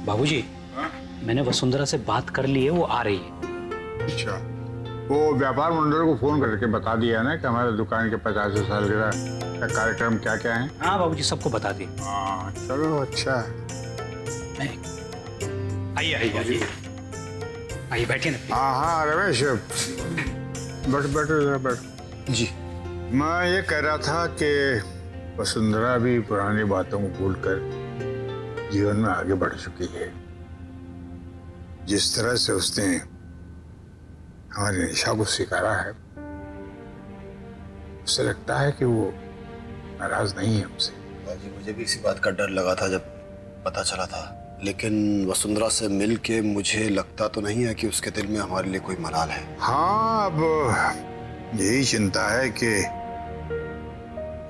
बाबूजी, मैंने वसुंधरा से बात कर ली है, वो आ रही है। अच्छा, वो व्यापार मंडल को फोन करके बता दिया ना कि हमारे दुकान के 50 सालगिरह का कार्यक्रम क्या क्या है? हाँ बाबूजी, सबको बता दी। हाँ चलो अच्छा। आइए आइए आइए आइए, बैठिए ना। हाँ रमेश, बैठ जी। मैं ये कह रहा था कि वसुंधरा भी पुरानी बातों को भूलकर जीवन में आगे बढ़ चुकी है। जिस तरह से उसने हमारी निशा को स्वीकारा है, उससे लगता है कि वो नाराज नहीं है हमसे। जी, मुझे भी इसी बात का डर लगा था जब पता चला था, लेकिन वसुंधरा से मिल के मुझे लगता तो नहीं है कि उसके दिल में हमारे लिए कोई मलाल है। हाँ, अब यही चिंता है कि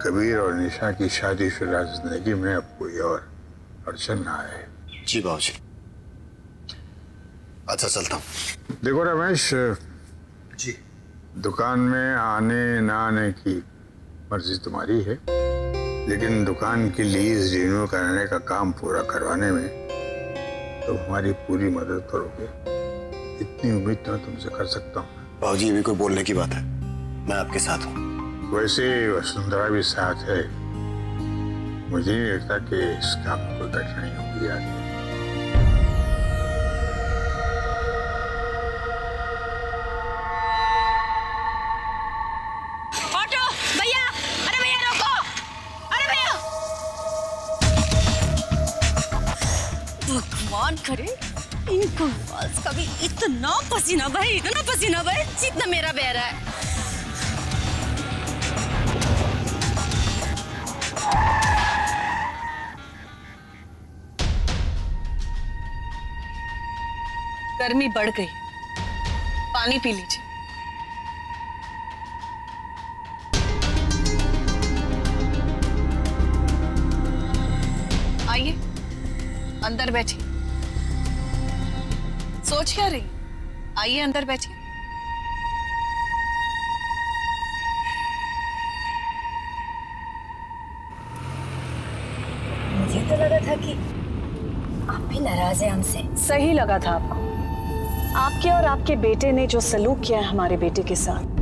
कबीर और निशा की शादीशुदा जिंदगी में अब कोई और अड़चन ना आए। जी बाबूजी। अच्छा चलता हूँ। देखो रमेश जी, दुकान में आने ना आने की मर्जी तुम्हारी है, लेकिन दुकान की लीज रिन्यू करने का काम पूरा करवाने में तुम हमारी पूरी मदद करोगे, इतनी उम्मीद तो मैं तुमसे कर सकता हूँ। बाबूजी, ये भी कोई बोलने की बात है, मैं आपके साथ हूँ। वैसे वसुंधरा भी साथ है, मुझे नहीं लगता कि इस काम में कोई कठिनाई होगी यार। ऑटो भैया, अरे भैया रोको, अरे भैया। भगवान करे इनको कभी इतना पसीना बहे जितना मेरा बह रहा है। गर्मी बढ़ गई, पानी पी लीजिए। आइए अंदर बैठिए। सोच क्या रही? आइए अंदर बैठिए। मुझे तो लगा था कि आप भी नाराज हैं हमसे। सही लगा था आपको। आपके और आपके बेटे ने जो सलूक किया है हमारे बेटे के साथ,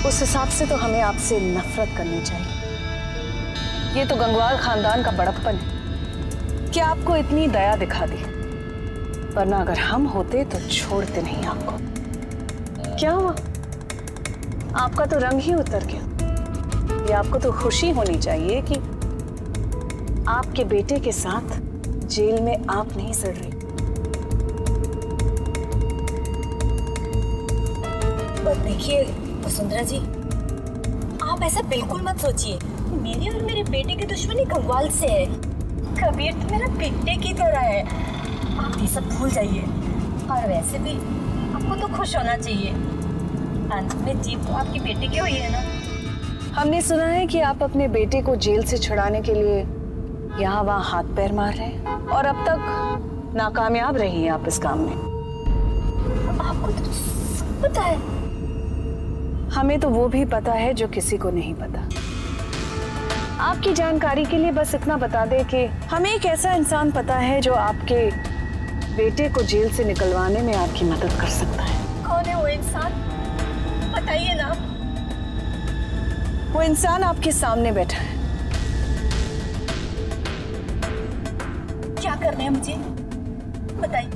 उस हिसाब से तो हमें आपसे नफरत करनी चाहिए। ये तो गंगवार खानदान का बड़प्पन है कि आपको इतनी दया दिखा दी, वरना अगर हम होते तो छोड़ते नहीं आपको। क्या हुआ? आपका तो रंग ही उतर गया। ये आपको तो खुशी होनी चाहिए कि आपके बेटे के साथ जेल में आप नहीं सड़ रही। देखिए वसुंधरा जी, आप ऐसा बिल्कुल मत सोचिए। मेरे और मेरे बेटे की दुश्मनी गंगवाल से है। कबीर तो मेरा बेटे की तरह है। आप ये सब भूल जाइए। और वैसे भी आपको तो खुश होना चाहिए, अंत में जीत तो आपके बेटे की हुई है ना। हमने सुना है कि आप अपने बेटे को जेल से छुड़ाने के लिए यहाँ वहाँ हाथ पैर मार रहे हैं, और अब तक नाकामयाब रही हैं आप इस काम में। आपको तो सब पता है। हमें तो वो भी पता है जो किसी को नहीं पता। आपकी जानकारी के लिए बस इतना बता दे कि हमें एक ऐसा इंसान पता है जो आपके बेटे को जेल से निकलवाने में आपकी मदद कर सकता है। कौन है वो इंसान? बताइए ना। वो इंसान आपके सामने बैठा है। क्या करना है मुझे बताइए।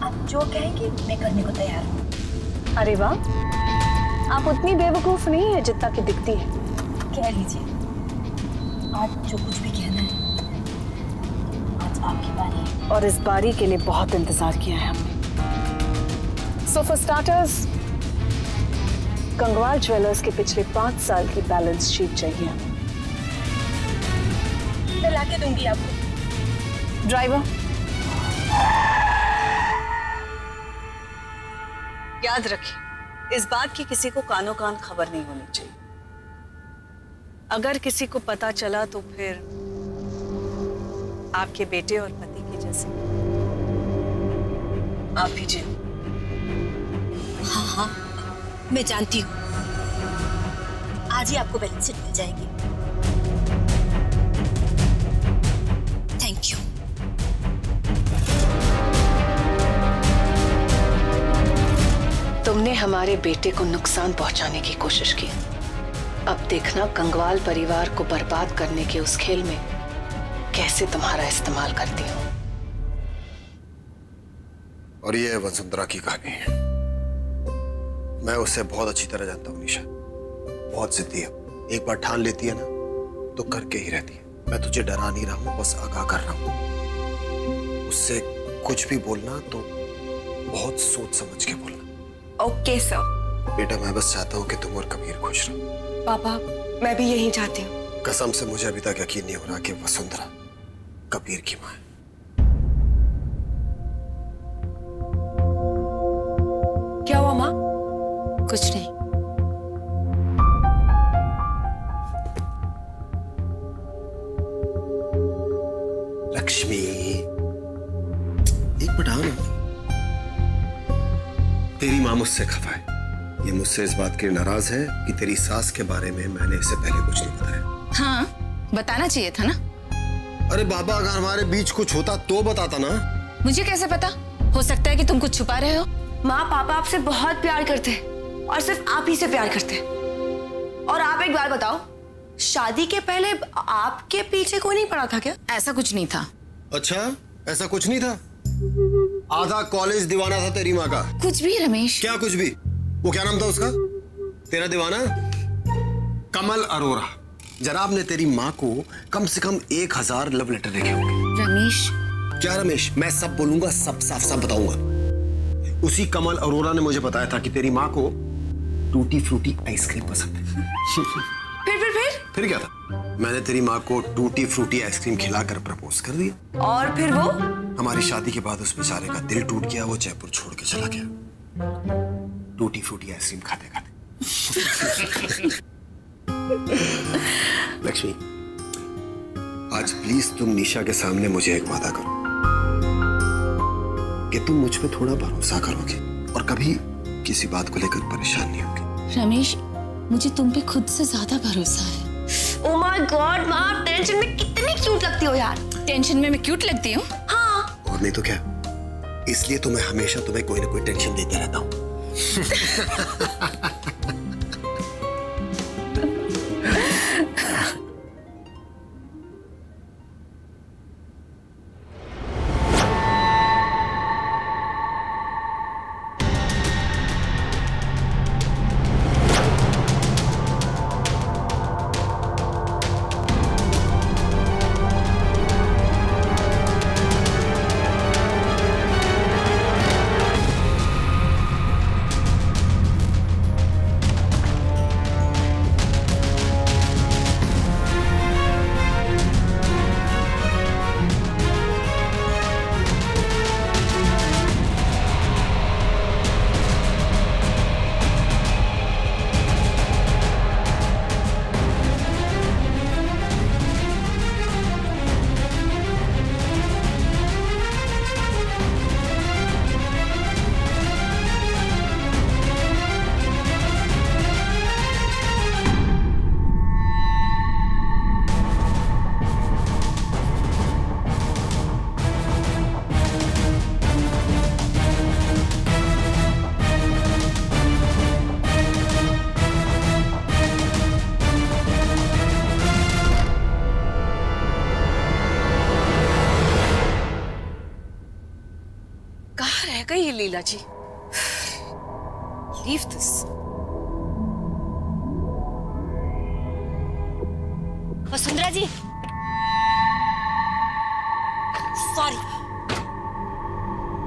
आप जो कहेंगे मैं करने को तैयार हूँ। अरे वाह, आप उतनी बेवकूफ नहीं है जितना कि दिखती है। कह लीजिए, आज जो कुछ भी कहना है, आज आपकी बारी है। और इस बारी के लिए बहुत इंतजार किया है हमने। So for starters, Gangwar jewellers के पिछले 5 साल की बैलेंस शीट चाहिए हमें। मैं लाके दूंगी आपको। ड्राइवर, याद रखिए, इस बात की किसी को कानो कान खबर नहीं होनी चाहिए। अगर किसी को पता चला तो फिर आपके बेटे और पति के जैसे आप भी जेल। हाँ हाँ, मैं जानती हूँ। आज ही आपको बैलेंस शीट मिल जाएगी। Thank you. हमारे बेटे को नुकसान पहुंचाने की कोशिश की। अब देखना गंगवाल परिवार को बर्बाद करने के उस खेल में कैसे तुम्हारा इस्तेमाल करती हूँ। और ये है वसुंधरा की कहानी। मैं उसे बहुत अच्छी तरह जानता हूँ निशा, बहुत जिद्दी है। एक बार ठान लेती है ना तो करके ही रहती है। मैं तुझे डरा नहीं रहा हूँ, बस आगाह कर रहा हूँ। उससे कुछ भी बोलना तो बहुत सोच समझ के बोलना। Okay sir. बेटा मैं बस चाहता हूँ कि तुम और कबीर खुश रहो। पापा मैं भी यही चाहती हूँ। कसम से मुझे अभी तक यकीन नहीं हो रहा कि वसुंधरा कबीर की माँ है। क्या हुआ माँ? कुछ नहीं। लक्ष्मी एक मिनट आओ ना। तेरी माँ मुझसे खफा है। ये मुझसे इस बात के नाराज है कि तेरी सास के बारे में मैंने इससे पहले कुछ नहीं बताया। हाँ बताना चाहिए था ना। अरे बाबा अगर हमारे बीच कुछ होता तो बताता ना। मुझे कैसे पता? हो सकता है कि तुम कुछ छुपा रहे हो। माँ पापा आपसे बहुत प्यार करते हैं और सिर्फ आप ही से प्यार करते हैं। और आप एक बात बताओ, शादी के पहले आपके पीछे कोई नहीं पड़ा था क्या? ऐसा कुछ नहीं था। अच्छा ऐसा कुछ नहीं था? आधा कॉलेज दीवाना था तेरी माँ का। कुछ भी रमेश। क्या कुछ भी? वो क्या नाम था उसका तेरा दीवाना? कमल अरोरा। जनाब ने तेरी माँ को कम से कम 1000 लव लेटर लिखे होंगे। रमेश। क्या रमेश? मैं सब बोलूंगा, सब साफ साफ बताऊंगा। उसी कमल अरोरा ने मुझे बताया था कि तेरी माँ को टूटी फ्रूटी आइसक्रीम पसंद है। फिर क्या था? मैंने तेरी माँ को टूटी फ्रूटी आइसक्रीम खिलाकर प्रपोज कर दिया। और फिर वो? हमारी शादी के बाद उस बेचारे का दिल टूट गया। वो जयपुर छोड़ के चला गया टूटी फ्रूटी आइसक्रीम खाते खाते। लक्ष्मी आज प्लीज तुम निशा के सामने मुझे एक वादा करो कि तुम मुझ पे थोड़ा भरोसा करोगे और कभी किसी बात को लेकर परेशान नहीं होगी। रमेश मुझे तुम पे खुद से ज्यादा भरोसा है। ओह माय गॉड माँ, आप टेंशन में कितनी क्यूट लगती हो यार। टेंशन में मैं क्यूट लगती हूँ? हाँ। और नहीं तो क्या, इसलिए तो मैं हमेशा तुम्हें कोई ना कोई टेंशन देता रहता हूँ। गई Leela ji. Leave this. Vasundhara ji sorry,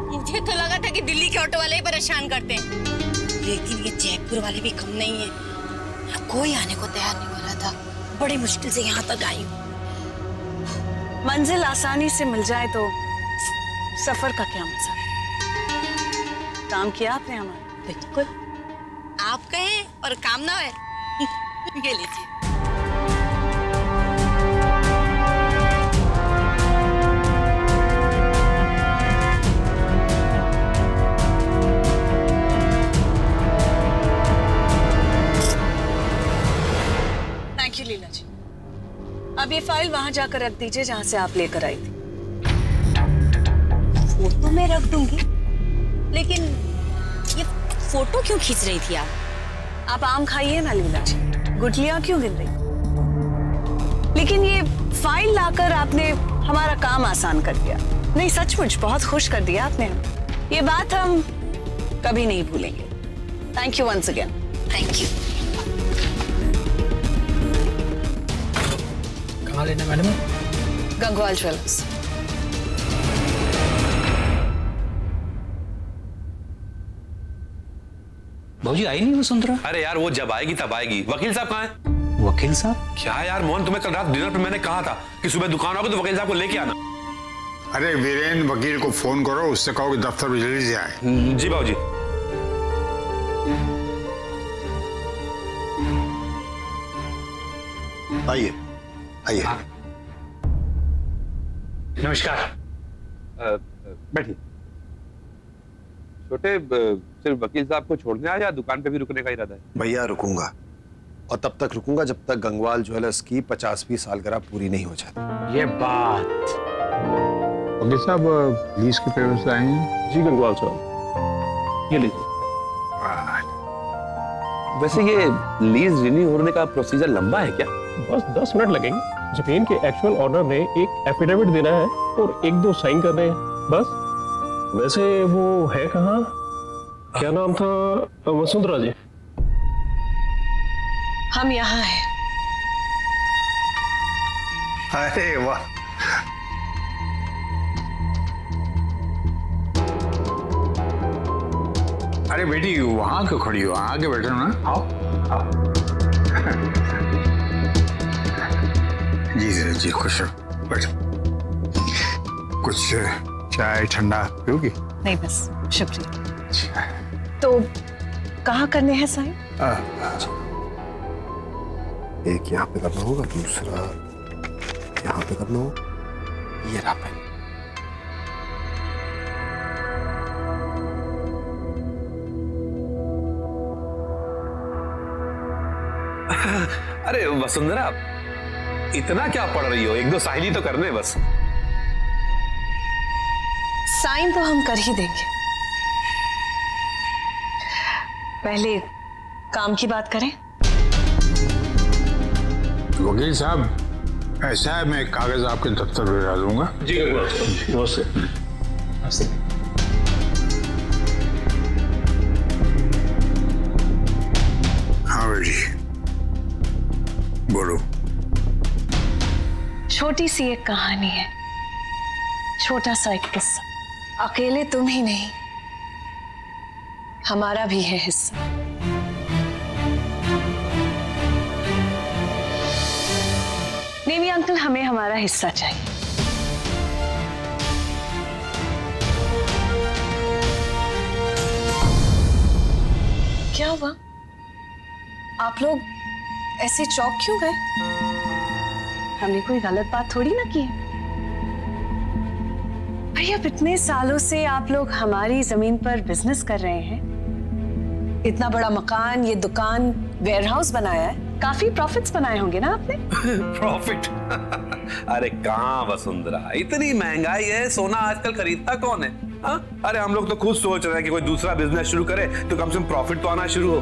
मुझे तो लगा था कि दिल्ली के ऑटो वाले ही परेशान करते हैं, लेकिन ये जयपुर वाले भी कम नहीं है। कोई आने को तैयार नहीं हो रहा था। बड़ी मुश्किल से यहाँ तक आई हूँ। मंजिल आसानी से मिल जाए तो सफर का क्या मजा। काम किया आपने हमारा? बिल्कुल, आप कहें और काम ना हो। ये लीजिए। थैंक यू लीला जी। अब ये फाइल वहां जाकर रख दीजिए जहां से आप लेकर आई थी। वो तो मैं रख दूंगी, लेकिन ये फोटो क्यों खींच रही थी आप? आप आम खाइए ना लीला जी, गुठलियां क्यों गिन रही? लेकिन ये फाइल लाकर आपने हमारा काम आसान कर दिया। नहीं, सचमुच बहुत खुश कर दिया आपने। ये बात हम कभी नहीं भूलेंगे। Thank you once again. Thank you. कहाँ लेना मैडम? गंगवाल ज्वेलर्स। भाजी आई नहीं वसुंधरा? अरे यार वो जब आएगी तब आएगी। वकील साहब कहाँ हैं? वकील साहब? क्या यार मोहन, तुम्हें कल रात डिनर पे मैंने कहा था कि सुबह दुकान आओगे तो वकील साहब को लेके आना। अरे वीरेन वकील को फोन करो, उससे कहो कि दफ्तर में जल्दी से आए। जी बाबूजी। आइए आइए। नमस्कार। बैठिए। छोटे सिर्फ वकील साहब को छोड़ने आया या दुकान पे भी रुकने का इरादा है? भैया रुकूंगा, और तब तक रुकूंगा जब तक गंगवाल ज्वेलर्स की 50वीं सालगिरह पूरी नहीं हो जाती। ये बात। वकील साहब लीज के पेपर्स लाए हैं? जी गंगवाल साहब, ये लीजिए। वैसे ये लीज रिन्यू होने का प्रोसीजर लंबा है क्या? बस 10 मिनट लगेंगे। जमीन के एक्चुअल ऑनर ने एक एफिडेविट देना है और 1-2 साइन करने हैं बस। वैसे वो है कहाँ? क्या नाम था? वसुंधरा जी। हम यहाँ हैं। अरे वाह, अरे बेटी वहां क्यों खड़ी हो? आगे बैठो ना। आओ आओ। जी खुश रहो, बैठो। कुछ चाय ठंडा पियोगी? नहीं बस शुक्रिया। तो कहाँ करने हैं साइन? एक यहाँ पे करना होगा, दूसरा यहाँ पे करना होगा। ये रहा पेन। अरे वसुंधरा, इतना क्या पढ़ रही हो? 1-2 साइन ही तो करने बस। साइन तो हम कर ही देंगे, पहले काम की बात करें। वकील साहब ऐसा है, मैं एक कागज आपके दफ्तर में डाल दूंगा। जी नमस्ते। हाँ बेटी बोलो। छोटी सी एक कहानी है, छोटा सा एक किस्सा। अकेले तुम ही नहीं, हमारा भी है हिस्सा। नेमी अंकल, हमें हमारा हिस्सा चाहिए। क्या हुआ? आप लोग ऐसे चौंक क्यों गए? हमने कोई गलत बात थोड़ी ना की है। भैया, इतने सालों से आप लोग हमारी जमीन पर बिजनेस कर रहे हैं। इतना बड़ा मकान, ये दुकान, वेयरहाउस बनाया है। काफी प्रॉफिट्स बनाए होंगे ना आपने? प्रॉफिट? अरे कहाँ वसुंधरा, इतनी महंगाई है, सोना आजकल खरीदता कौन है? हा? अरे हम लोग तो खुद सोच रहे हैं कि कोई दूसरा बिजनेस शुरू करे तो कम से कम प्रॉफिट तो आना शुरू हो।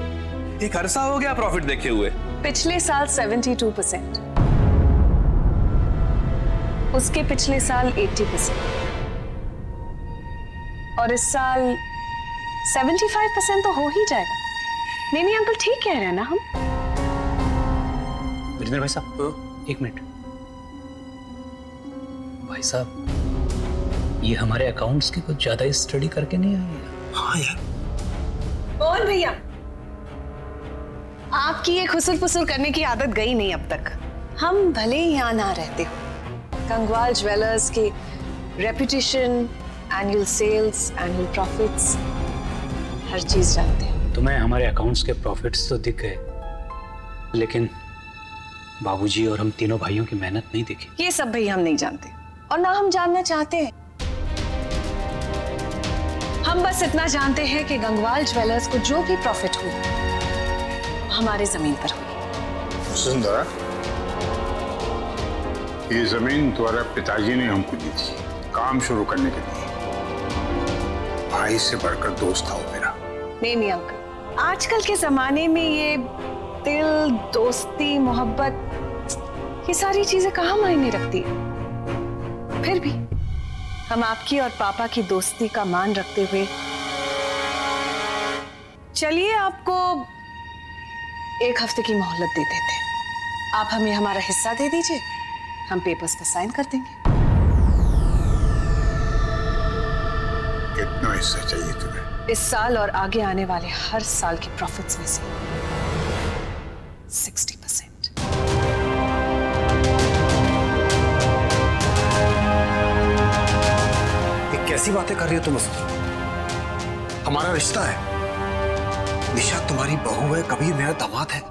एक अरसा हो गया प्रॉफिट देखे हुए। पिछले साल 72%, उसके पिछले साल 80%, और इस साल 75% तो हो ही जाएगा। नेमी अंकल ठीक कह रहे हैं ना हम? वीरेंद्र भाई साहब, एक मिनट। भाई साहब, ये हमारे अकाउंट्स की कुछ ज्यादा स्टडी करके नहीं आए? हाँ यार। कौन भैया? आपकी ये खुसुर फुसुर करने की आदत गई नहीं अब तक। हम भले ही यहाँ ना रहते हो, गंगवाल ज्वेलर्स की reputation, annual sales, annual profits, हर चीज जानते हैं। तुम्हें हमारे अकाउंट्स के प्रॉफिट्स तो दिख गए, लेकिन बाबूजी और हम तीनों भाइयों की मेहनत नहीं दिखी। ये सब भैया हम नहीं जानते और ना हम जानना चाहते हैं। हम बस इतना जानते हैं कि गंगवाल ज्वेलर्स को जो भी प्रॉफिट हुई हमारे जमीन पर हुई। सुंदरा, ये जमीन तुम्हारे पिताजी ने हमको दी थी काम शुरू करने के लिए। भाई से बढ़कर दोस्त था वो मेरा। नहीं अंकल, आजकल के जमाने में ये दिल, दोस्ती, मोहब्बत, ये सारी चीजें कहाँ मायने रखती है। फिर भी हम आपकी और पापा की दोस्ती का मान रखते हुए चलिए आपको 1 हफ्ते की मोहलत दे देते हैं। आप हमें हमारा हिस्सा दे दीजिए, हम पेपर्स पर साइन कर देंगे। कितना हिस्सा चाहिए तुम्हें? इस साल और आगे आने वाले हर साल के प्रॉफिट्स में से 60%। ये कैसी बातें कर रही हो तुम? हमारा रिश्ता है, निशा तुम्हारी बहू है, कबीर मेरा दामाद है।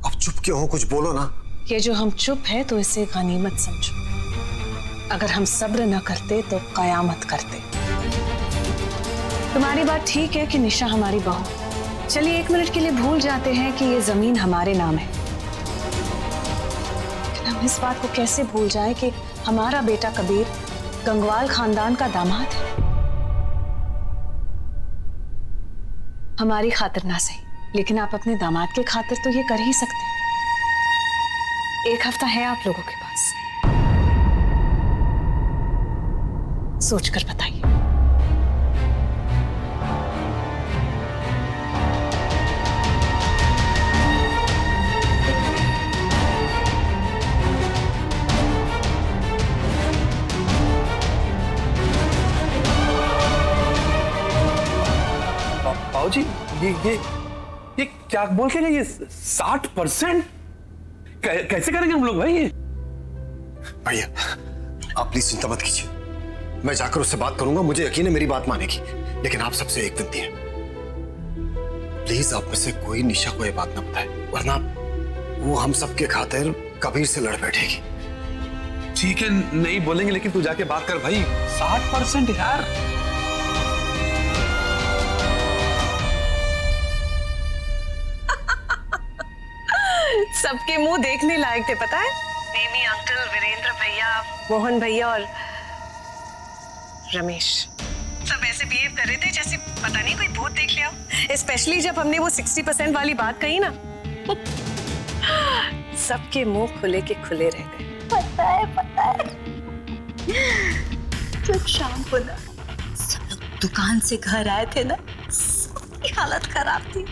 अब चुप क्यों हो? कुछ बोलो ना। ये जो हम चुप है तो इसे गनीमत समझो। अगर हम सब्र न करते तो कयामत करते। तुम्हारी बात ठीक है कि निशा हमारी बहू। चलिए 1 मिनट के लिए भूल जाते हैं कि ये जमीन हमारे नाम है। लेकिन हम इस बात को कैसे भूल जाएं कि हमारा बेटा कबीर गंगवाल खानदान का दामाद है। हमारी खातिर ना सही, लेकिन आप अपने दामाद के खातिर तो ये कर ही सकते हैं। 1 हफ्ता है आप लोगों के पास, सोचकर बताइए। बाबूजी, ये क्या बोल के गए? ये 60% कैसे करेंगे हम लोग भाई? ये भैया आप प्लीज चिंता मत कीजिए, मैं जाकर उससे बात करूंगा। मुझे यकीन है मेरी बात मानेगी। लेकिन आप सबसे एक विनती है, प्लीज आप में से कोई निशा को ये बात ना बताए, वरना वो हम सबके खातिर कबीर से लड़ बैठेगी। ठीक है, नहीं बोलेंगे, लेकिन तू जाके बात कर भाई। 60% यार। सबके मुंह देखने लायक थे, पता है? नेमी अंकल, वीरेंद्र भैया, मोहन भैया और रमेश सब ऐसे बिहेव कर रहे थे जैसे पता नहीं कोई भूत देख लिया हो। स्पेशली जब हमने वो 60% वाली बात कही ना, सबके मुंह खुले के खुले रह गए। पता है जब शाम को ना सब लोग दुकान से घर आए थे ना, सबकी हालत खराब थी।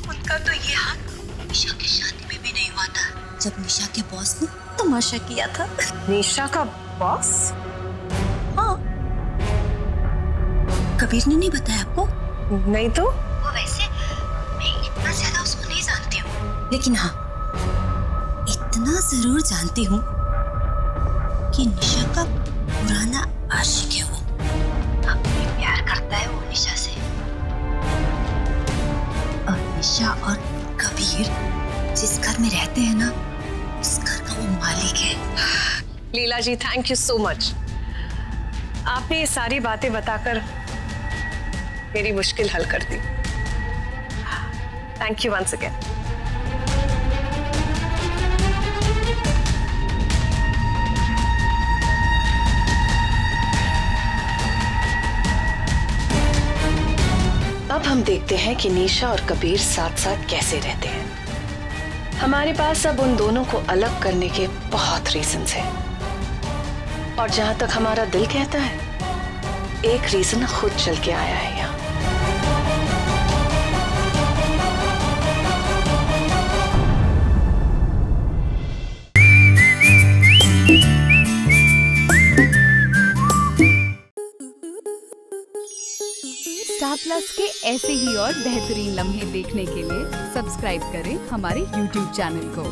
उनका तो ये हाल निशा की शादी में भी नहीं हुआ था, जब निशा के बॉस ने तमाशा किया था। निशा का बॉस? हाँ, कबीर ने नहीं बताया आपको? नहीं तो। वो वैसे मैं इतना ज्यादा उसको नहीं जानती हूँ, लेकिन हाँ इतना जरूर जानती हूँ कि निशा का पुराना आशिक है। वो काफी प्यार करता है वो निशा से, और निशा और कबीर जिस घर में रहते हैं ना, उस घर का वो मालिक है। Leela ji, thank you so much. आपने ये सारी बातें बताकर मेरी मुश्किल हल कर दी। Thank you once again. अब हम देखते हैं कि निशा और कबीर साथ साथ कैसे रहते हैं। हमारे पास अब उन दोनों को अलग करने के बहुत रीजंस हैं, और जहां तक हमारा दिल कहता है, एक रीजन खुद चल के आया है यहाँ। स्टार प्लस के ऐसे ही और बेहतरीन लम्हे देखने के लिए सब्सक्राइब करें हमारे YouTube चैनल को।